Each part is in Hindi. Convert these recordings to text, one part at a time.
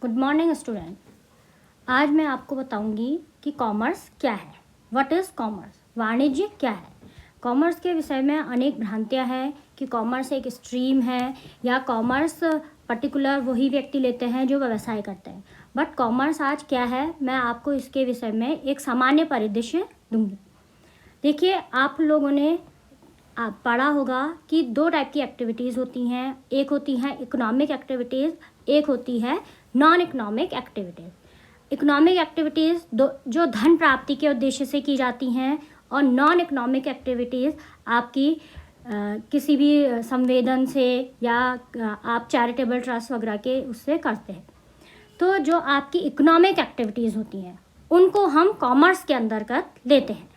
Good morning student. आज मैं आपको बताऊंगी कि कॉमर्स क्या है। What is commerce? वाणिज्य क्या है? कॉमर्स के विषय में अनेक भ्रांतियां हैं कि कॉमर्स एक स्ट्रीम है या कॉमर्स पर्टिकुलर वही व्यक्ति लेते हैं जो व्यवसाय करते हैं। बट कॉमर्स आज क्या है, मैं आपको इसके विषय में एक सामान्य परिदृश्य दूंगी। देखिए, आप लोगों ने पढ़ा होगा कि दो टाइप की एक्टिविटीज़ होती हैं। एक होती है इकोनॉमिक एक्टिविटीज़, एक होती है non economic activities. Economic activities जो धन प्राप्ति के उद्देश्य से की जाती हैं, और नॉन इकोनॉमिक एक्टिविटीज़ आपकी किसी भी संवेदन से या आप चैरिटेबल ट्रस्ट वगैरह के उससे करते हैं। तो जो आपकी इकोनॉमिक एक्टिविटीज़ होती हैं उनको हम कॉमर्स के अंतर्गत लेते हैं।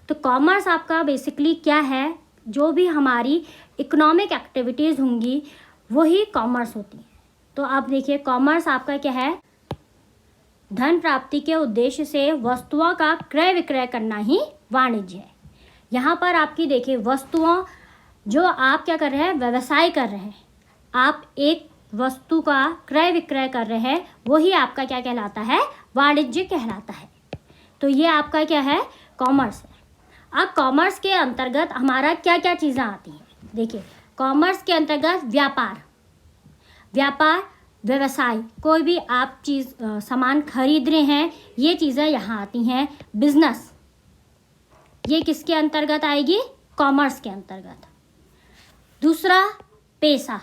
तो कॉमर्स आपका बेसिकली क्या है? जो भी हमारी इकोनॉमिक एक्टिविटीज़ होंगी वही कॉमर्स होती है। तो आप देखिए, कॉमर्स आपका क्या है? धन प्राप्ति के उद्देश्य से वस्तुओं का क्रय विक्रय करना ही वाणिज्य है। यहाँ पर आपकी देखिए वस्तुओं, जो आप क्या कर रहे हैं, व्यवसाय कर रहे हैं, आप एक वस्तु का क्रय विक्रय कर रहे हैं, वही आपका क्या कहलाता है? वाणिज्य कहलाता है। तो ये आपका क्या है? कॉमर्स है। अब कॉमर्स के अंतर्गत हमारा क्या क्या चीज़ें आती हैं? देखिए, कॉमर्स के अंतर्गत व्यापार, व्यवसाय, कोई भी आप चीज़ सामान खरीद रहे हैं, ये चीज़ें यहाँ आती हैं। बिजनेस, ये किसके अंतर्गत आएगी? कॉमर्स के अंतर्गत। दूसरा, पेशा,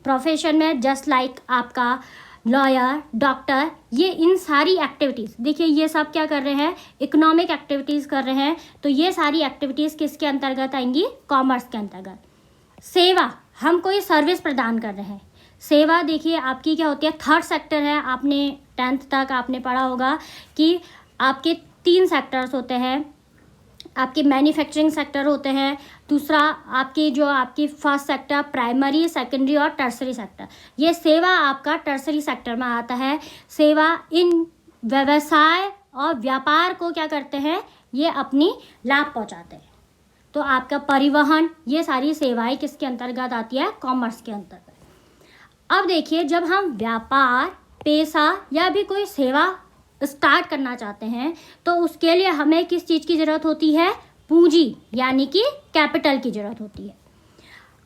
प्रोफेशन में जस्ट लाइक आपका लॉयर, डॉक्टर, ये इन सारी एक्टिविटीज़, देखिए ये सब क्या कर रहे हैं? इकोनॉमिक एक्टिविटीज़ कर रहे हैं। तो ये सारी एक्टिविटीज़ किसके अंतर्गत आएंगी? कॉमर्स के अंतर्गत। सेवा, हम कोई सर्विस प्रदान कर रहे हैं। सेवा देखिए आपकी क्या होती है? थर्ड सेक्टर है। आपने 10th तक आपने पढ़ा होगा कि आपके 3 सेक्टर्स होते हैं। आपके मैन्युफैक्चरिंग सेक्टर होते हैं, दूसरा आपकी फर्स्ट सेक्टर, प्राइमरी, सेकेंडरी और टर्सरी सेक्टर। ये सेवा आपका टर्सरी सेक्टर में आता है। सेवा इन व्यवसाय और व्यापार को क्या करते हैं? ये अपनी लाभ पहुंचाते हैं। तो आपका परिवहन, ये सारी सेवाएं किसके अंतर्गत आती है? कॉमर्स के अंतर्गत। अब देखिए, जब हम व्यापार, पेशा या भी कोई सेवा स्टार्ट करना चाहते हैं तो उसके लिए हमें किस चीज़ की ज़रूरत होती है? पूंजी, यानी कि कैपिटल की ज़रूरत होती है।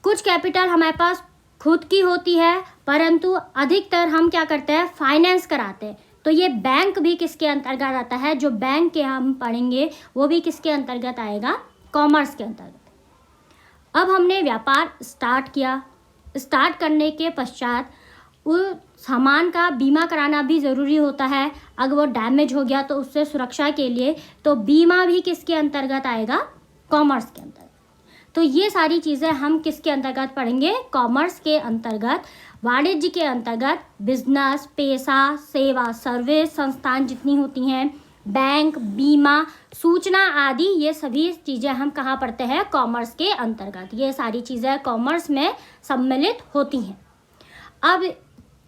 कुछ कैपिटल हमारे पास खुद की होती है, परंतु अधिकतर हम क्या करते हैं? फाइनेंस कराते हैं। तो ये बैंक भी किसके अंतर्गत आता है? जो बैंक के हम पढ़ेंगे वो भी किसके अंतर्गत आएगा? कॉमर्स के अंतर्गत। अब हमने व्यापार स्टार्ट किया। स्टार्ट करने के पश्चात उस सामान का बीमा कराना भी ज़रूरी होता है। अगर वो डैमेज हो गया तो उससे सुरक्षा के लिए, तो बीमा भी किसके अंतर्गत आएगा? कॉमर्स के अंतर्गत। तो ये सारी चीज़ें हम किसके अंतर्गत पढ़ेंगे? कॉमर्स के अंतर्गत। वाणिज्य के अंतर्गत बिजनेस, पेशा, सेवा, सर्विस, संस्थान जितनी होती हैं, बैंक, बीमा, सूचना आदि, ये सभी चीज़ें हम कहाँ पढ़ते हैं? कॉमर्स के अंतर्गत। ये सारी चीज़ें कॉमर्स में सम्मिलित होती हैं। अब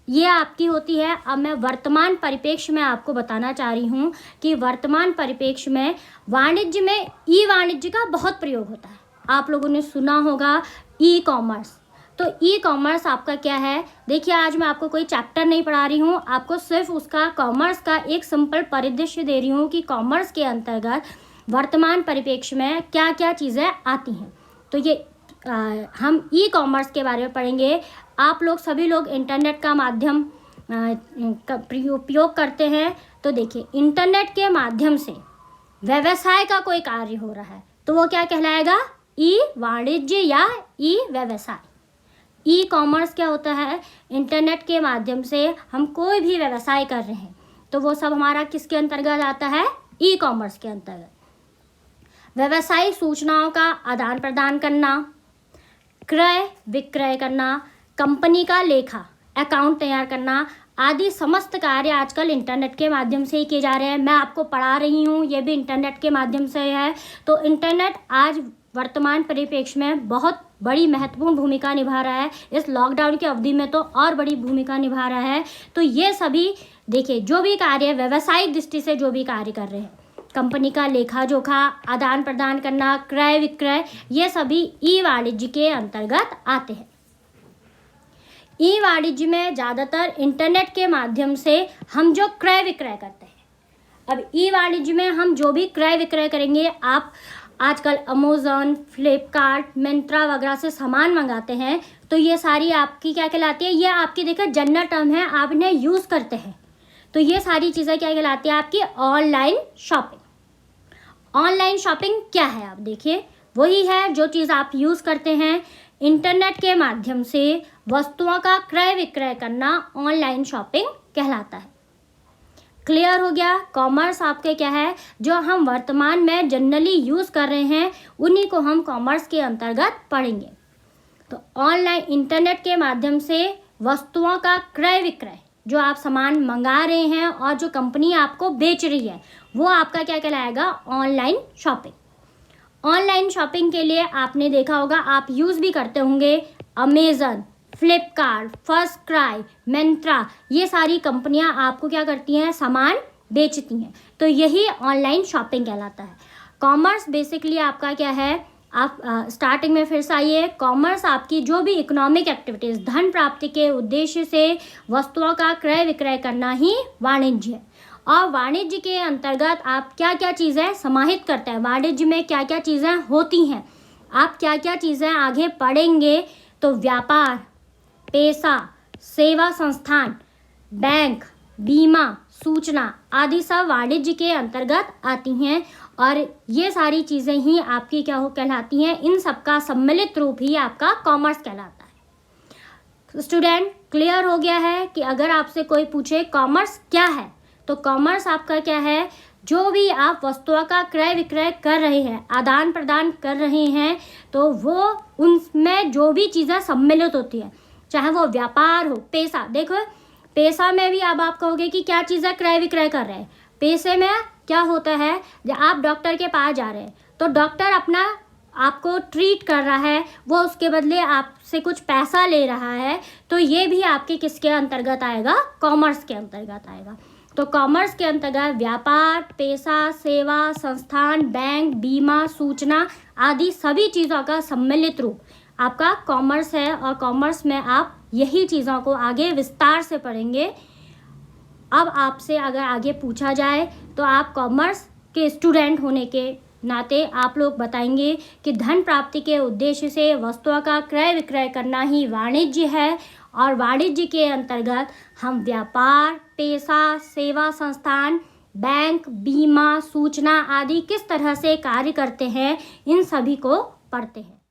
ये आपकी होती है। अब मैं वर्तमान परिप्रेक्ष्य में आपको बताना चाह रही हूँ कि वर्तमान परिप्रेक्ष्य में वाणिज्य में ई वाणिज्य का बहुत प्रयोग होता है। आप लोगों ने सुना होगा ई कॉमर्स। तो ई कॉमर्स आपका क्या है? देखिए, आज मैं आपको कोई चैप्टर नहीं पढ़ा रही हूँ, आपको सिर्फ उसका कॉमर्स का एक सिंपल परिदृश्य दे रही हूँ कि कॉमर्स के अंतर्गत वर्तमान परिप्रेक्ष्य में क्या क्या चीज़ें आती हैं। तो ये हम ई कॉमर्स के बारे में पढ़ेंगे। आप लोग सभी लोग इंटरनेट का माध्यम का उपयोग करते हैं। तो देखिए, इंटरनेट के माध्यम से व्यवसाय का कोई कार्य हो रहा है तो वो क्या कहलाएगा? ई वाणिज्य या ई व्यवसाय। ई कॉमर्स क्या होता है? इंटरनेट के माध्यम से हम कोई भी व्यवसाय कर रहे हैं तो वो सब हमारा किसके अंतर्गत आता है? ई कॉमर्स के अंतर्गत। व्यवसायिक सूचनाओं का आदान प्रदान करना, क्रय विक्रय करना, कंपनी का लेखा अकाउंट तैयार करना आदि समस्त कार्य आजकल इंटरनेट के माध्यम से ही किए जा रहे हैं। मैं आपको पढ़ा रही हूँ, ये भी इंटरनेट के माध्यम से है। तो इंटरनेट आज वर्तमान परिप्रेक्ष्य में बहुत बड़ी महत्वपूर्ण भूमिका निभा रहा है। इस लॉकडाउन की अवधि में तो और बड़ी भूमिका निभा रहा है। तो ये सभी देखिए, जो भी कार्य व्यावसायिक दृष्टि से जो भी कार्य कर रहे हैं, कंपनी का लेखा जोखा, आदान प्रदान करना, क्रय विक्रय, ये सभी ई वाणिज्य के अंतर्गत आते हैं। ई वाणिज्य में ज़्यादातर इंटरनेट के माध्यम से हम जो क्रय विक्रय करते हैं। अब ई वाणिज्य में हम जो भी क्रय विक्रय करेंगे, आप आजकल अमेज़न, फ्लिपकार्ट, मिंत्रा वगैरह से सामान मंगाते हैं, तो ये सारी आपकी क्या कहलाती है, ये आपकी देखिए जनरल टर्म है, आप इन्हें यूज़ करते हैं, तो ये सारी चीज़ें क्या कहलाती है आपकी ऑनलाइन शॉपिंग। ऑनलाइन शॉपिंग क्या है, आप देखिए वही है जो चीज़ आप यूज़ करते हैं, इंटरनेट के माध्यम से वस्तुओं का क्रय विक्रय करना ऑनलाइन शॉपिंग कहलाता है। क्लियर हो गया। कॉमर्स आपके क्या है, जो हम वर्तमान में जनरली यूज़ कर रहे हैं उन्हीं को हम कॉमर्स के अंतर्गत पढ़ेंगे। तो ऑनलाइन इंटरनेट के माध्यम से वस्तुओं का क्रय विक्रय, जो आप सामान मंगा रहे हैं और जो कंपनी आपको बेच रही है, वो आपका क्या कहलाएगा, ऑनलाइन शॉपिंग। ऑनलाइन शॉपिंग के लिए आपने देखा होगा, आप यूज़ भी करते होंगे Amazon, Flipkart, first cry, Myntra, ये सारी कंपनियां आपको क्या करती हैं, सामान बेचती हैं, तो यही ऑनलाइन शॉपिंग कहलाता है। कॉमर्स बेसिकली आपका क्या है, आप स्टार्टिंग में फिर से आइए, कॉमर्स आपकी जो भी इकोनॉमिक एक्टिविटीज़, धन प्राप्ति के उद्देश्य से वस्तुओं का क्रय विक्रय करना ही वाणिज्य है। और वाणिज्य के अंतर्गत आप क्या क्या चीज़ें समाहित करते हैं, वाणिज्य में क्या क्या चीज़ें होती हैं, आप क्या क्या चीज़ें आगे पढ़ेंगे, तो व्यापार, पेशा, सेवा संस्थान, बैंक, बीमा, सूचना आदि सब वाणिज्य के अंतर्गत आती हैं, और ये सारी चीज़ें ही आपकी क्या हो कहलाती हैं, इन सब का सम्मिलित रूप ही आपका कॉमर्स कहलाता है। स्टूडेंट, क्लियर हो गया है कि अगर आपसे कोई पूछे कॉमर्स क्या है, तो कॉमर्स आपका क्या है, जो भी आप वस्तुओं का क्रय विक्रय कर रहे हैं, आदान प्रदान कर रहे हैं, तो वो उनमें जो भी चीज़ें सम्मिलित होती है, चाहे वो व्यापार हो, पेशा, देखो पेशा में भी अब आप कहोगे कि क्या चीज़ें क्रय विक्रय कर रहे हैं। पेशे में क्या होता है, जब आप डॉक्टर के पास जा रहे हैं, तो डॉक्टर अपना आपको ट्रीट कर रहा है, वो उसके बदले आपसे कुछ पैसा ले रहा है, तो ये भी आपके किसके अंतर्गत आएगा, कॉमर्स के अंतर्गत आएगा। तो कॉमर्स के अंतर्गत व्यापार, पेशा, सेवा संस्थान, बैंक, बीमा, सूचना आदि सभी चीज़ों का सम्मिलित रूप आपका कॉमर्स है, और कॉमर्स में आप यही चीज़ों को आगे विस्तार से पढ़ेंगे। अब आपसे अगर आगे पूछा जाए, तो आप कॉमर्स के स्टूडेंट होने के नाते आप लोग बताएंगे कि धन प्राप्ति के उद्देश्य से वस्तुओं का क्रय विक्रय करना ही वाणिज्य है, और वाणिज्य के अंतर्गत हम व्यापार, पेशा, सेवा संस्थान, बैंक, बीमा, सूचना आदि किस तरह से कार्य करते हैं, इन सभी को पढ़ते हैं।